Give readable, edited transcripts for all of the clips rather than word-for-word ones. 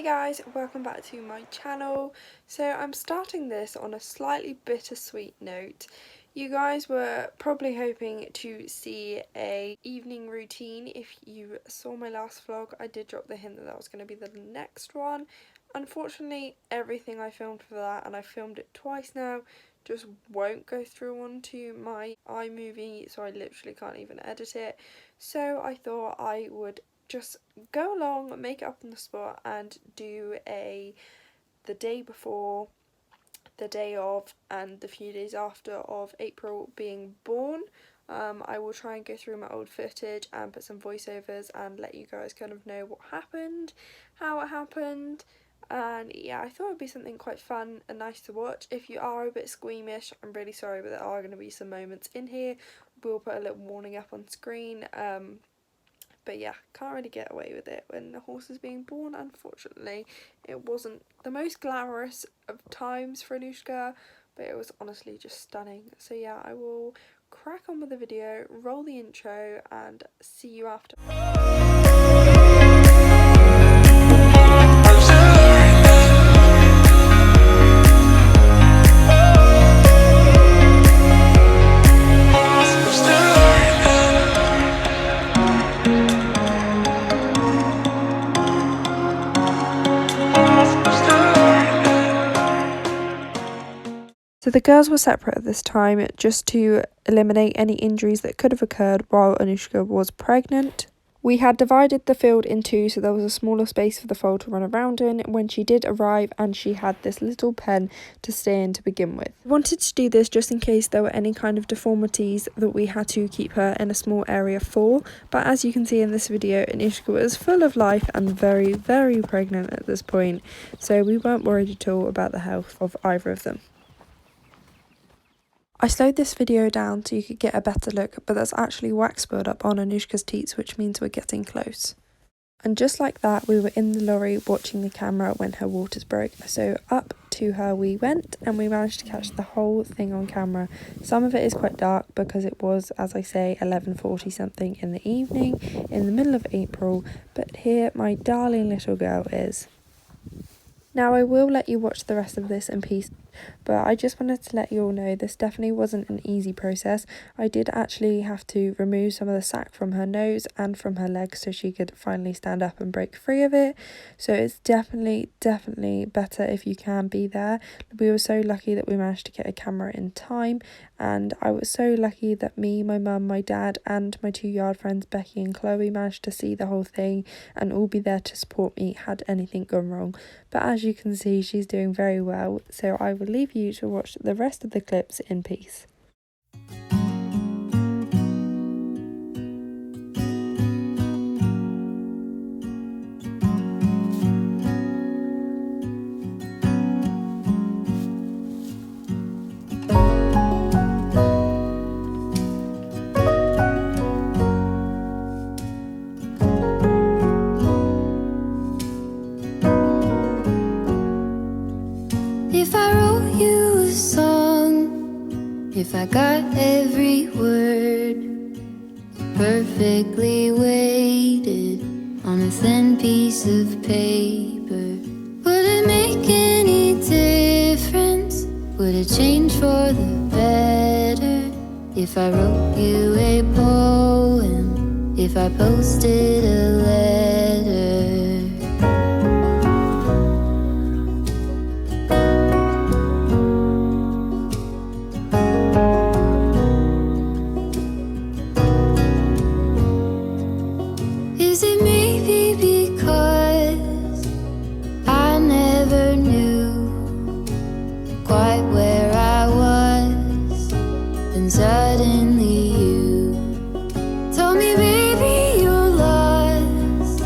guys, welcome back to my channel. So I'm starting this on a slightly bittersweet note. You guys were probably hoping to see a evening routine. If you saw my last vlog, I did drop the hint that that was going to be the next one. Unfortunately, everything I filmed for that, and I filmed it twice now, just won't go through onto my iMovie, so I literally can't even edit it. So I thought I would just go along, make it up on the spot, and do the day before, the day of, and the few days after of April being born. I will try and go through my old footage and put some voiceovers and let you guys kind of know what happened, how it happened, and yeah, I thought it would be something quite fun and nice to watch. If you are a bit squeamish, I'm really sorry, but there are going to be some moments in here. We'll put a little warning up on screen. But yeah, can't really get away with it when the horse is being born, unfortunately. It wasn't the most glamorous of times for Anushka, but it was honestly just stunning. So yeah, I will crack on with the video, roll the intro, and see you after. So the girls were separate at this time just to eliminate any injuries that could have occurred while Anushka was pregnant. We had divided the field in two, so there was a smaller space for the foal to run around in when she did arrive, and she had this little pen to stay in to begin with. We wanted to do this just in case there were any kind of deformities that we had to keep her in a small area for, but as you can see in this video, Anushka was full of life and very, very pregnant at this point, so we weren't worried at all about the health of either of them. I slowed this video down so you could get a better look, but there's actually wax build-up on Anushka's teats, which means we're getting close. And just like that, we were in the lorry watching the camera when her waters broke. So up to her we went, and we managed to catch the whole thing on camera. Some of it is quite dark because it was, as I say, 11:40 something in the evening, in the middle of April, but here my darling little girl is. Now I will let you watch the rest of this in peace, but I just wanted to let you all know this definitely wasn't an easy process. I did actually have to remove some of the sack from her nose and from her legs so she could finally stand up and break free of it. So it's definitely better if you can be there. We were so lucky that we managed to get a camera in time, and I was so lucky that me, my mum, my dad and my two yard friends Becky and Chloe managed to see the whole thing and all be there to support me had anything gone wrong. But as you can see, she's doing very well, so I will leave you to watch the rest of the clips in peace. If I wrote you a song, if I got every word perfectly weighted on a thin piece of paper, would it make any difference? Would it change for the better? If I wrote you a poem, if I posted a letter? Is it maybe because I never knew quite where I was, then suddenly you told me, baby, you're lost,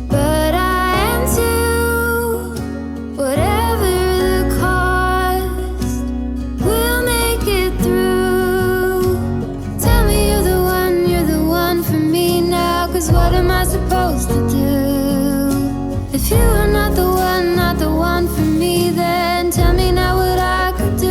but I am too. Whatever the cost, we'll make it through. Tell me you're the one for me now, 'cause what am I supposed to do? If you are not the one for me, then tell me now what I could do.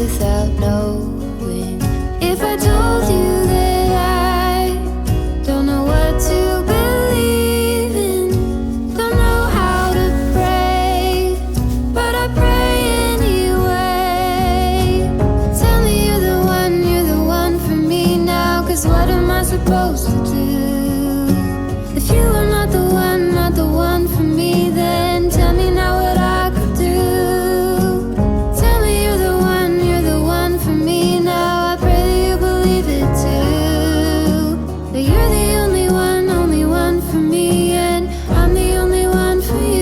without knowing. If I told you that I don't know what to believe in, don't know how to pray, but I pray anyway. Tell me you're the one for me now, 'cause what am I supposed to do? If you are not the one for me, then tell me now what I could do. Tell me you're the one for me now. I pray that you believe it too. That you're the only one for me, and I'm the only one for you.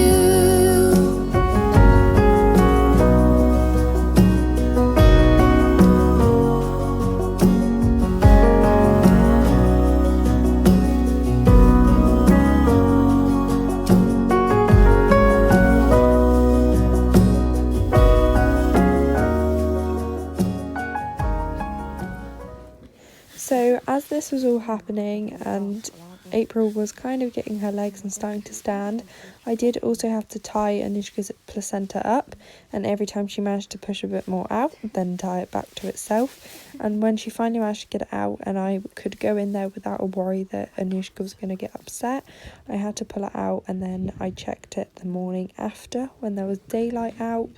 So as this was all happening and April was kind of getting her legs and starting to stand, I did also have to tie Anushka's placenta up, and every time she managed to push a bit more out, then tie it back to itself. And when she finally managed to get it out and I could go in there without a worry that Anushka was going to get upset, I had to pull it out, and then I checked it the morning after when there was daylight out.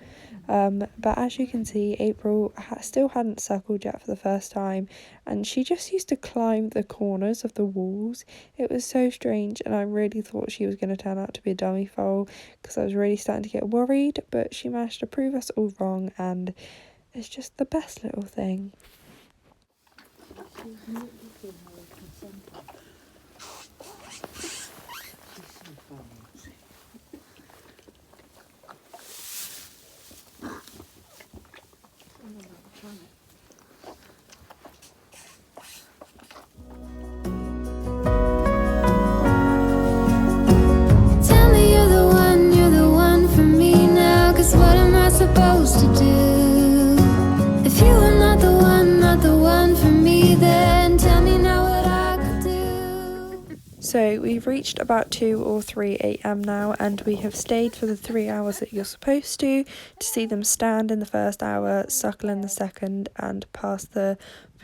But as you can see, April still hadn't suckled yet for the first time, and she just used to climb the corners of the walls. It was so strange, and I really thought she was going to turn out to be a dummy foal, because I was really starting to get worried, but she managed to prove us all wrong, and it's just the best little thing. Tell me you're the one for me now, 'cause what am I supposed to do? If you are not the one for me, then tell me now what I could do. So we've reached about 2 or 3 a.m. now, and we have stayed for the 3 hours that you're supposed to see them stand in the first hour, suckle in the second, and pass the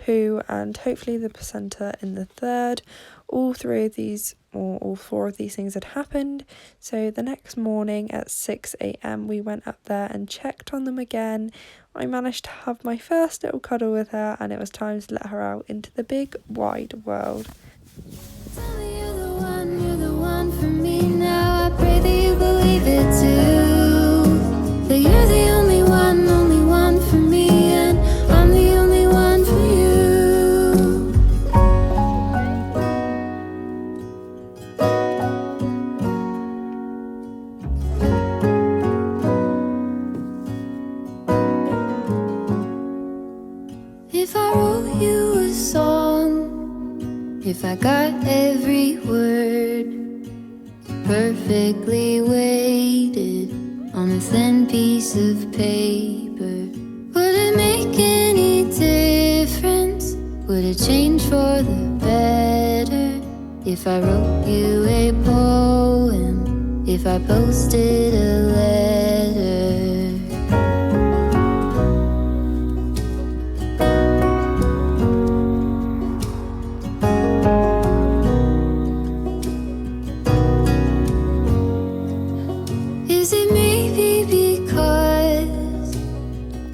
poo and hopefully the placenta in the third. All 3 of these, or all 4 of these things had happened. So the next morning at 6 a.m. we went up there and checked on them again. I managed to have my first little cuddle with her, and it was time to let her out into the big wide world. Tell me you're the one for me now. I pray that you believe it too. That you're the only one for me, and I'm the only one for you. If I wrote you a song, if I got every word perfectly weighted on a thin piece of paper, would it make any difference? Would it change for the better? If I wrote you a poem, if I posted a letter? Is it maybe because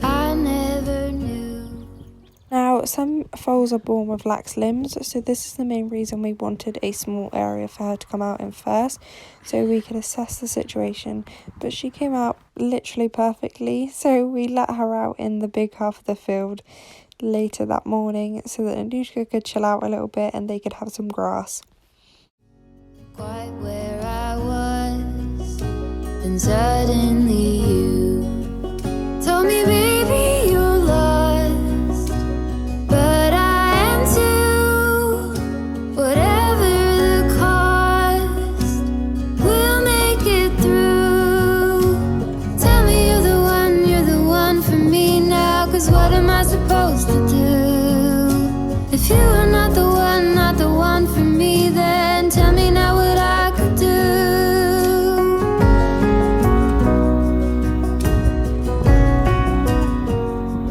I never knew? Now, some foals are born with lax limbs, so this is the main reason we wanted a small area for her to come out in first, so we could assess the situation. But she came out literally perfectly, so we let her out in the big half of the field later that morning so that Anushka could chill out a little bit and they could have some grass. Quite where I was, then suddenly you told me, baby, you're lost. But I am too. Whatever the cost, we'll make it through. Tell me you're the one for me now, 'cause what am I supposed to do? If you are not the one for me, then tell me now what I could do.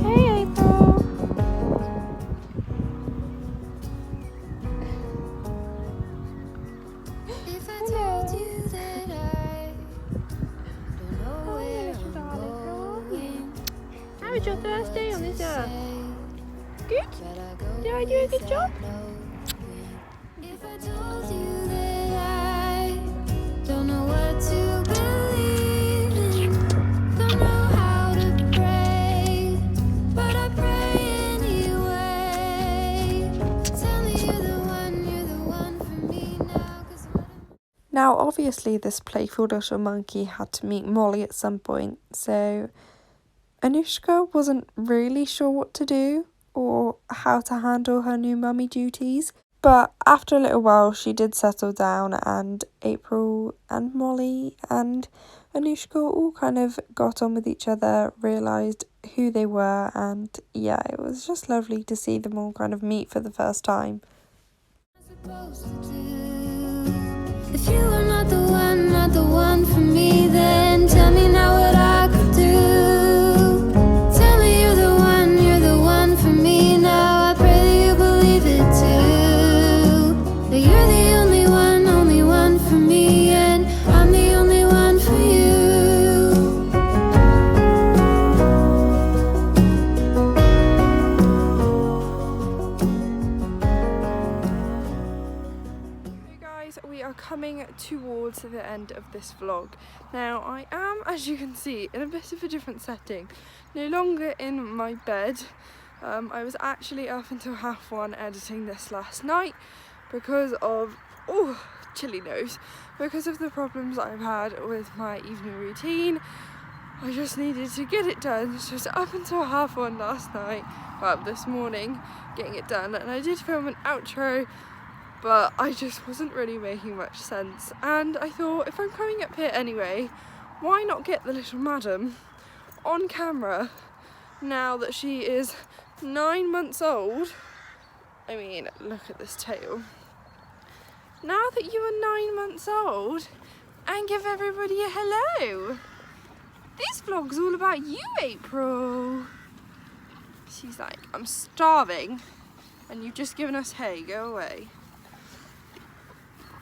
Hey Good? Did I do a good job? If I told you that I don't know what to believe in, don't know how to pray, but I pray anyway. Tell me you're the one for me now. Now, obviously, this playful little monkey had to meet Molly at some point, so Anushka wasn't really sure what to do or how to handle her new mummy duties. But after a little while, she did settle down, and April and Molly and Anushka all kind of got on with each other, realised who they were, and yeah, it was just lovely to see them all kind of meet for the first time. If you are not the one for me, then tell me now what I could do. Tell me you're the one for me now. I pray that you believe it too. That you're the only one for me, and I'm the only one for you. We are coming towards the end of this vlog. Now I am, as you can see, in a bit of a different setting. No longer in my bed. I was actually up until 1:30 editing this last night because of, chilly nose, because of the problems I've had with my evening routine. I just needed to get it done, so I was up until 1:30 last night, well this morning, getting it done, and I did film an outro, but I just wasn't really making much sense, and I thought if I'm coming up here anyway, why not get the little madam on camera now that she is 9 months old. I mean, look at this tail. Now that you are 9 months old, and give everybody a hello. This vlog's all about you, April. She's like, I'm starving, and you've just given us hay, go away.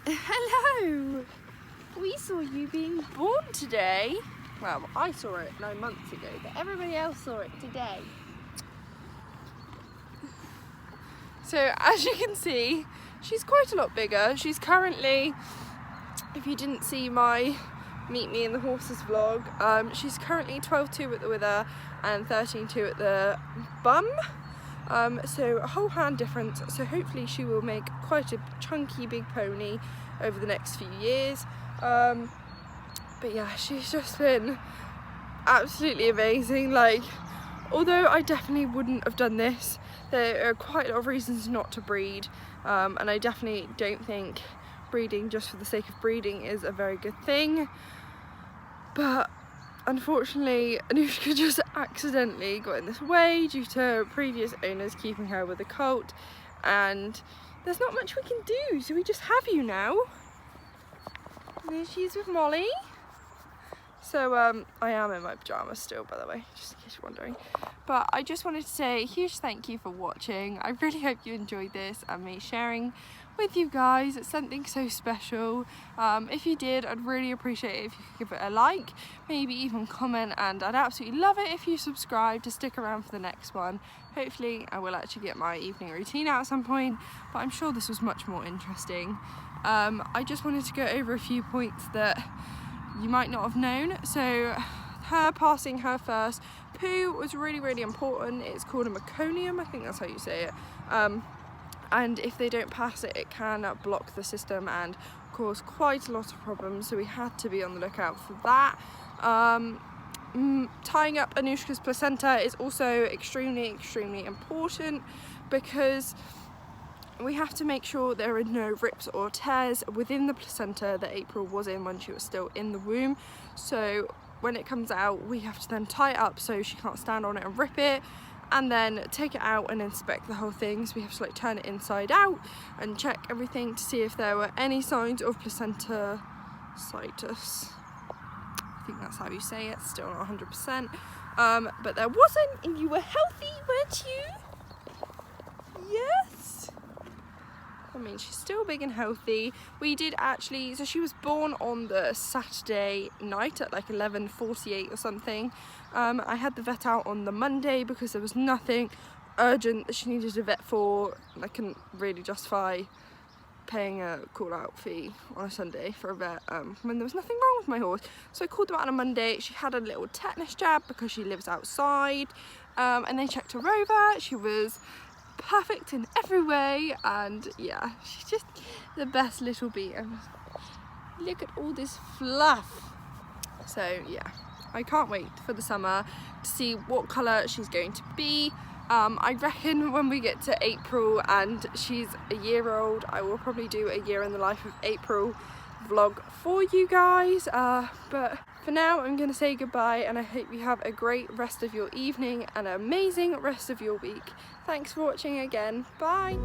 Hello! We saw you being born today. Well, I saw it 9 months ago, but everybody else saw it today. So, as you can see, she's quite a lot bigger. She's currently, if you didn't see my Meet Me in the Horses vlog, she's currently 12.2 at the wither and 13.2 at the bum. So a whole hand difference, so hopefully she will make quite a chunky big pony over the next few years. But yeah, she's just been absolutely amazing. Like, although I definitely wouldn't have done this, there are quite a lot of reasons not to breed, and I definitely don't think breeding just for the sake of breeding is a very good thing. But unfortunately, Anushka just accidentally got in this way due to previous owners keeping her with a colt, and there's not much we can do, so we just have you now. There she is with Molly. So I am in my pyjamas still, by the way, just in case you're wondering. But I just wanted to say a huge thank you for watching. I really hope you enjoyed this and me sharing with you guys. It's something so special. If you did, I'd really appreciate it if you could give it a like, maybe even comment, and I'd absolutely love it if you subscribe to stick around for the next one. Hopefully I will actually get my evening routine out at some point, but I'm sure this was much more interesting. I just wanted to go over a few points that you might not have known. So her passing her first poo was really, really important. It's called a meconium, I think that's how you say it. And if they don't pass it, it can block the system and cause quite a lot of problems, so we had to be on the lookout for that. Tying up Anushka's placenta is also extremely, extremely important, because we have to make sure there are no rips or tears within the placenta that April was in when she was still in the womb. So when it comes out, we have to then tie it up so she can't stand on it and rip it, and then take it out and inspect the whole thing. So we have to like turn it inside out and check everything to see if there were any signs of placenta situs. I think that's how you say it, still not 100%. But there wasn't, and you were healthy, weren't you? Yes. I mean, she's still big and healthy. We did actually, so she was born on the Saturday night at like 11:48 or something. I had the vet out on the Monday because there was nothing urgent that she needed a vet for, and I couldn't really justify paying a call out fee on a Sunday for a vet when there was nothing wrong with my horse. So I called them out on a Monday. She had a little tetanus jab because she lives outside, and they checked her over. She was perfect in every way, and yeah, she's just the best little bee. And look at all this fluff. So yeah, I can't wait for the summer to see what colour she's going to be. I reckon when we get to April and she's a year old, I will probably do a year in the life of April vlog for you guys. But for now, I'm going to say goodbye, and I hope you have a great rest of your evening and an amazing rest of your week. Thanks for watching again. Bye!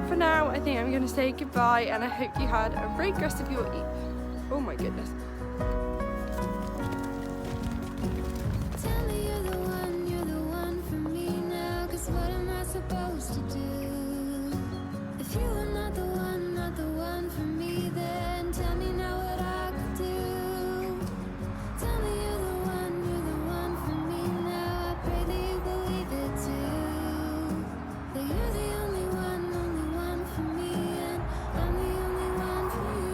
For now, I think I'm going to say goodbye, and I hope you had a great rest of your evening. Oh my goodness. Tell me you're the one for me now, 'cause what am I supposed to do? If you are not the one for me, then tell me now what I could do. Tell me you're the one for me now. I pray that you believe it too. That you're the only one for me, and I'm the only one for you.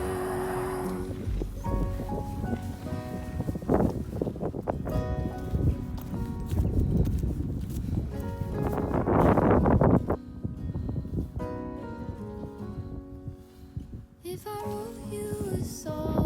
If I wrote you a song